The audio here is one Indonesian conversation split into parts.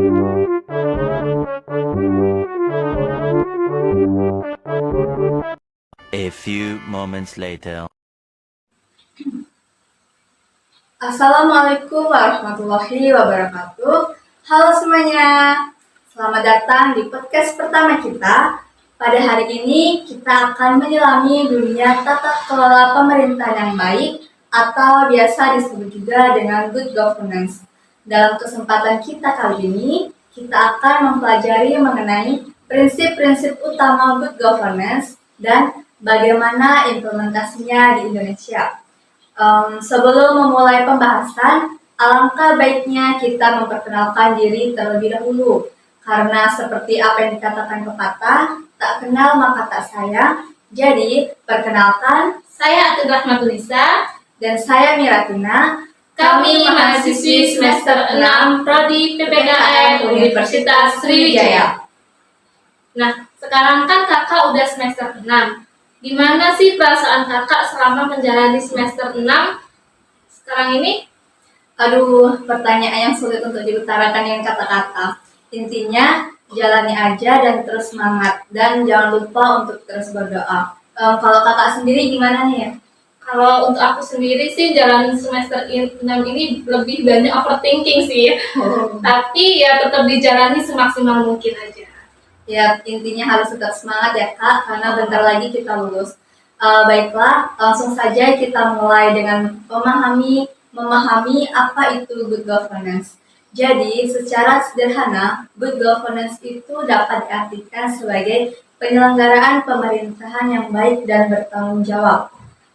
A few moments later. Assalamualaikum warahmatullahi wabarakatuh. Halo semuanya, selamat datang di podcast pertama kita. Pada hari ini kita akan menyelami dunia tata kelola pemerintahan yang baik atau biasa disebut juga dengan good governance. Dalam kesempatan kita kali ini, kita akan mempelajari mengenai prinsip-prinsip utama good governance dan bagaimana implementasinya di Indonesia. Sebelum memulai pembahasan, alangkah baiknya kita memperkenalkan diri terlebih dahulu. Karena seperti apa yang dikatakan pepatah, tak kenal maka tak sayang. Jadi, perkenalkan, Saya Atul Rahmatulisa. dan saya Miratina. Kami mahasiswi semester 6 Prodi PPKN Universitas Sriwijaya. Nah, sekarang kan kakak udah semester 6. Gimana sih perasaan kakak selama menjalani semester 6 sekarang ini? Aduh, pertanyaan yang sulit untuk diutarakan dengan kata-kata. Intinya, jalani aja dan terus semangat. Dan jangan lupa untuk terus berdoa. Kalau kakak sendiri gimana nih ya? Kalau untuk aku sendiri sih jalan semester 6 ini lebih banyak overthinking sih. Tapi ya tetap dijalani semaksimal mungkin aja. Ya, intinya harus tetap semangat ya Kak, karena bentar lagi kita lulus. Baiklah, langsung saja kita mulai dengan memahami apa itu good governance. Jadi, secara sederhana, good governance itu dapat diartikan sebagai penyelenggaraan pemerintahan yang baik dan bertanggung jawab.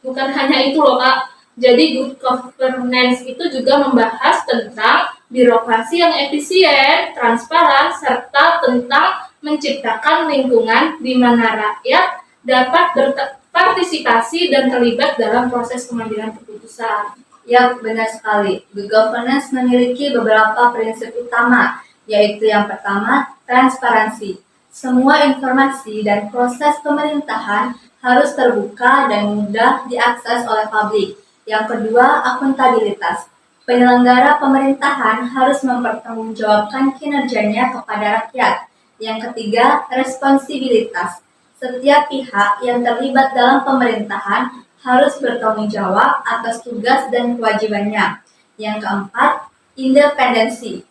Bukan hanya itu loh Kak, jadi good governance itu juga membahas tentang birokrasi yang efisien, transparan, serta tentang menciptakan lingkungan di mana rakyat dapat berpartisipasi dan terlibat dalam proses pengambilan keputusan. Ya, benar sekali. Good governance memiliki beberapa prinsip utama, yaitu yang pertama, transparansi. Semua informasi dan proses pemerintahan harus terbuka dan mudah diakses oleh publik. Yang kedua, akuntabilitas. Penyelenggara pemerintahan harus mempertanggungjawabkan kinerjanya kepada rakyat. Yang ketiga, responsibilitas. Setiap pihak yang terlibat dalam pemerintahan harus bertanggung jawab atas tugas dan kewajibannya. Yang keempat, independensi.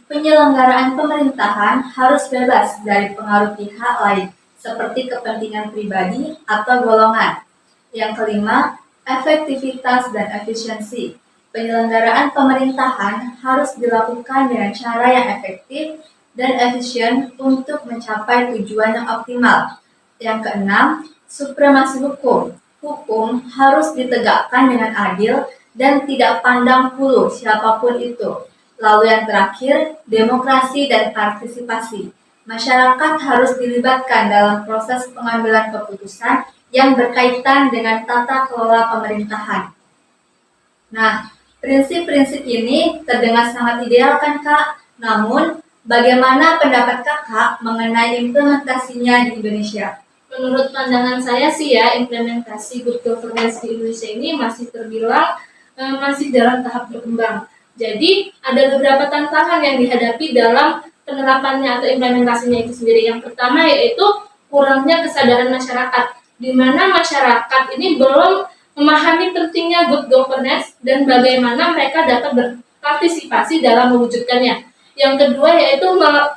Penyelenggaraan pemerintahan harus bebas dari pengaruh pihak lain, seperti kepentingan pribadi atau golongan. Yang kelima, efektivitas dan efisiensi. Penyelenggaraan pemerintahan harus dilakukan dengan cara yang efektif dan efisien untuk mencapai tujuan yang optimal. Yang keenam, supremasi hukum. Hukum harus ditegakkan dengan adil dan tidak pandang bulu siapapun itu. Lalu yang terakhir, demokrasi dan partisipasi. Masyarakat harus dilibatkan dalam proses pengambilan keputusan yang berkaitan dengan tata kelola pemerintahan. Nah, prinsip-prinsip ini terdengar sangat ideal kan Kak? Namun, bagaimana pendapat Kakak mengenai implementasinya di Indonesia? Menurut pandangan saya sih ya, implementasi good governance di Indonesia ini masih terbilang masih dalam tahap berkembang. Jadi ada beberapa tantangan yang dihadapi dalam penerapannya atau implementasinya itu sendiri. Yang pertama yaitu kurangnya kesadaran masyarakat, di mana masyarakat ini belum memahami pentingnya good governance dan bagaimana mereka dapat berpartisipasi dalam mewujudkannya. Yang kedua yaitu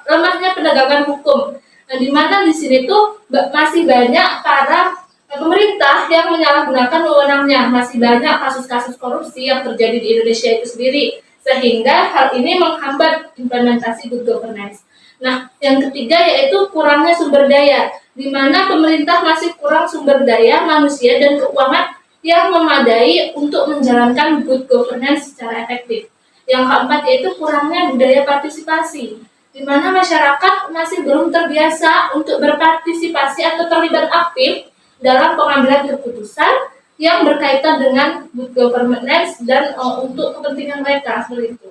lemahnya penegakan hukum. Nah, di mana di sini tuh masih banyak para pemerintah yang menyalahgunakan wewenangnya, masih banyak kasus-kasus korupsi yang terjadi di Indonesia itu sendiri, sehingga hal ini menghambat implementasi good governance. Nah, yang ketiga yaitu kurangnya sumber daya, di mana pemerintah masih kurang sumber daya manusia dan keuangan yang memadai untuk menjalankan good governance secara efektif. Yang keempat yaitu kurangnya budaya partisipasi, di mana masyarakat masih belum terbiasa untuk berpartisipasi atau terlibat aktif dalam pengambilan keputusan yang berkaitan dengan good governance dan untuk kepentingan mereka seperti itu.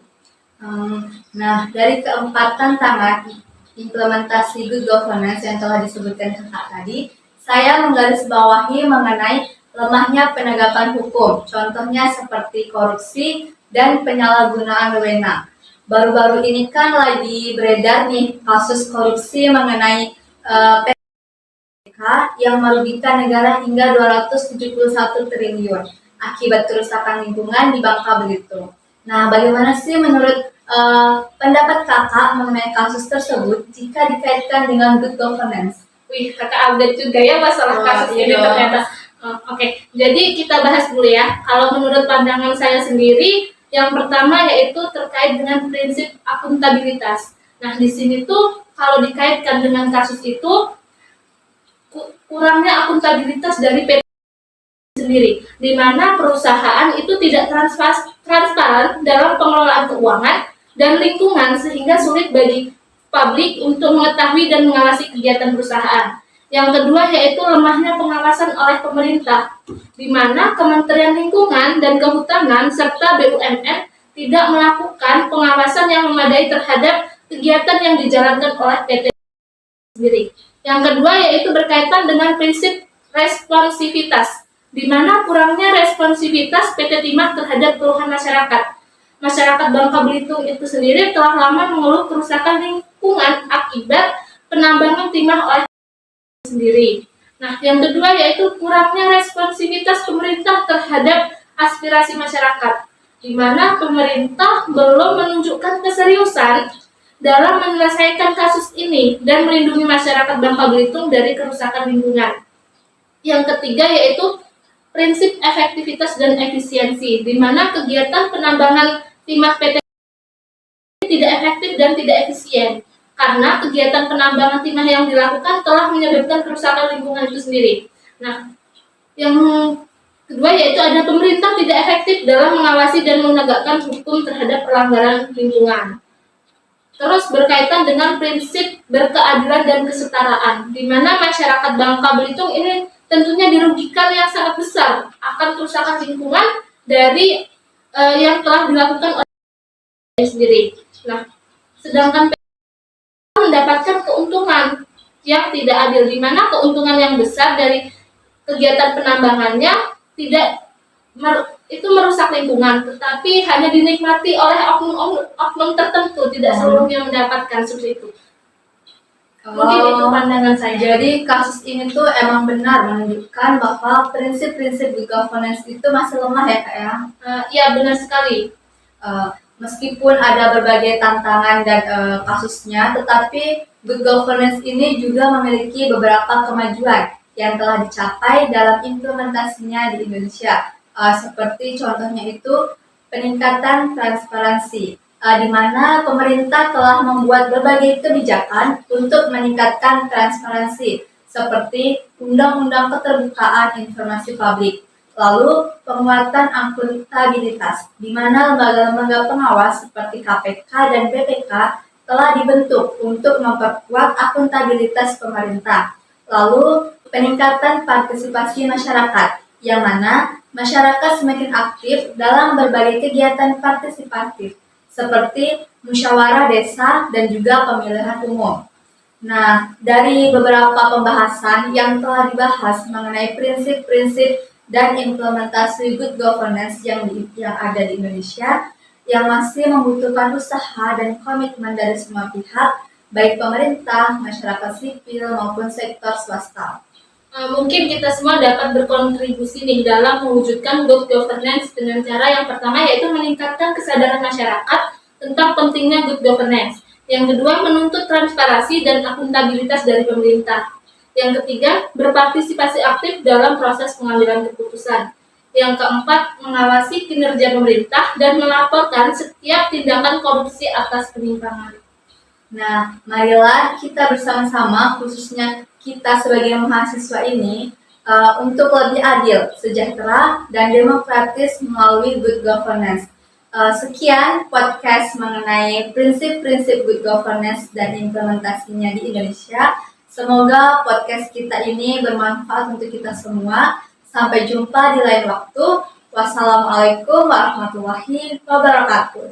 Nah, dari keempat tantangan implementasi good governance yang telah disebutkan Kakak tadi, saya menggarisbawahi mengenai lemahnya penegakan hukum, contohnya seperti korupsi dan penyalahgunaan wewenang. baru-baru ini kan lagi beredar nih kasus korupsi mengenai PTK yang merugikan negara hingga 271 triliun akibat kerusakan lingkungan di Bangka Belitung. Nah, bagaimana sih menurut pendapat kakak mengenai kasus tersebut jika dikaitkan dengan good governance? Wih, kakak update juga ya masalah kasus ini ternyata. Oke, jadi kita bahas dulu ya. Kalau menurut pandangan saya sendiri, yang pertama yaitu terkait dengan prinsip akuntabilitas. Nah, di sini tuh kalau dikaitkan dengan kasus itu, kurangnya akuntabilitas dari PT sendiri, di mana perusahaan itu tidak transparan dalam pengelolaan keuangan dan lingkungan sehingga sulit bagi publik untuk mengetahui dan mengawasi kegiatan perusahaan. Yang kedua yaitu lemahnya pengawasan oleh pemerintah, di mana Kementerian Lingkungan dan Kehutanan serta BUMN tidak melakukan pengawasan yang memadai terhadap kegiatan yang dijalankan oleh PT sendiri. Yang kedua yaitu berkaitan dengan prinsip responsivitas, di mana kurangnya responsivitas PT Timah terhadap keluhan masyarakat. Masyarakat Bangka Belitung itu sendiri telah lama mengeluh kerusakan lingkungan akibat penambangan timah oleh sendiri. Nah, yang kedua yaitu kurangnya responsivitas pemerintah terhadap aspirasi masyarakat, di mana pemerintah belum menunjukkan keseriusan dalam menyelesaikan kasus ini dan melindungi masyarakat Bangka Belitung dari kerusakan lingkungan. Yang ketiga yaitu prinsip efektivitas dan efisiensi, di mana kegiatan penambangan timah PT tidak efektif dan tidak efisien, karena kegiatan penambangan timah yang dilakukan telah menyebabkan kerusakan lingkungan itu sendiri. Nah, yang kedua yaitu ada pemerintah tidak efektif dalam mengawasi dan menegakkan hukum terhadap pelanggaran lingkungan. Terus berkaitan dengan prinsip berkeadilan dan kesetaraan, di mana masyarakat Bangka Belitung ini tentunya dirugikan yang sangat besar akan kerusakan lingkungan dari yang telah dilakukan oleh sendiri. Nah, sedangkan mendapatkan keuntungan yang tidak adil, di mana keuntungan yang besar dari kegiatan penambangannya tidak itu merusak lingkungan, tetapi hanya dinikmati oleh oknum tertentu, tidak seluruhnya mendapatkan seperti itu. Mungkin itu pandangan saya. Jadi kasus ini tuh emang benar menunjukkan bahwa prinsip-prinsip good governance itu masih lemah ya kak ya? Iya benar sekali. Meskipun ada berbagai tantangan dan kasusnya, tetapi good governance ini juga memiliki beberapa kemajuan yang telah dicapai dalam implementasinya di Indonesia. Seperti contohnya itu peningkatan transparansi, di mana pemerintah telah membuat berbagai kebijakan untuk meningkatkan transparansi, seperti Undang-Undang Keterbukaan Informasi Publik. Lalu penguatan akuntabilitas, di mana lembaga-lembaga pengawas seperti KPK dan BPK telah dibentuk untuk memperkuat akuntabilitas pemerintah. Lalu peningkatan partisipasi masyarakat, yang mana masyarakat semakin aktif dalam berbagai kegiatan partisipatif, seperti musyawarah desa dan juga pemilihan umum. Nah, dari beberapa pembahasan yang telah dibahas mengenai prinsip-prinsip dan implementasi good governance yang ada di Indonesia, yang masih membutuhkan usaha dan komitmen dari semua pihak, baik pemerintah, masyarakat sipil, maupun sektor swasta. Mungkin kita semua dapat berkontribusi nih dalam mewujudkan good governance dengan cara yang pertama yaitu meningkatkan kesadaran masyarakat tentang pentingnya good governance. Yang kedua, menuntut transparansi dan akuntabilitas dari pemerintah. Yang ketiga, berpartisipasi aktif dalam proses pengambilan keputusan. Yang keempat, mengawasi kinerja pemerintah dan melaporkan setiap tindakan korupsi atas penyimpangan. Nah, marilah kita bersama-sama, khususnya kita sebagai mahasiswa ini, untuk lebih adil, sejahtera, dan demokratis melalui good governance. Sekian podcast mengenai prinsip-prinsip good governance dan implementasinya di Indonesia. Semoga podcast kita ini bermanfaat untuk kita semua. Sampai jumpa di lain waktu. Wassalamualaikum warahmatullahi wabarakatuh.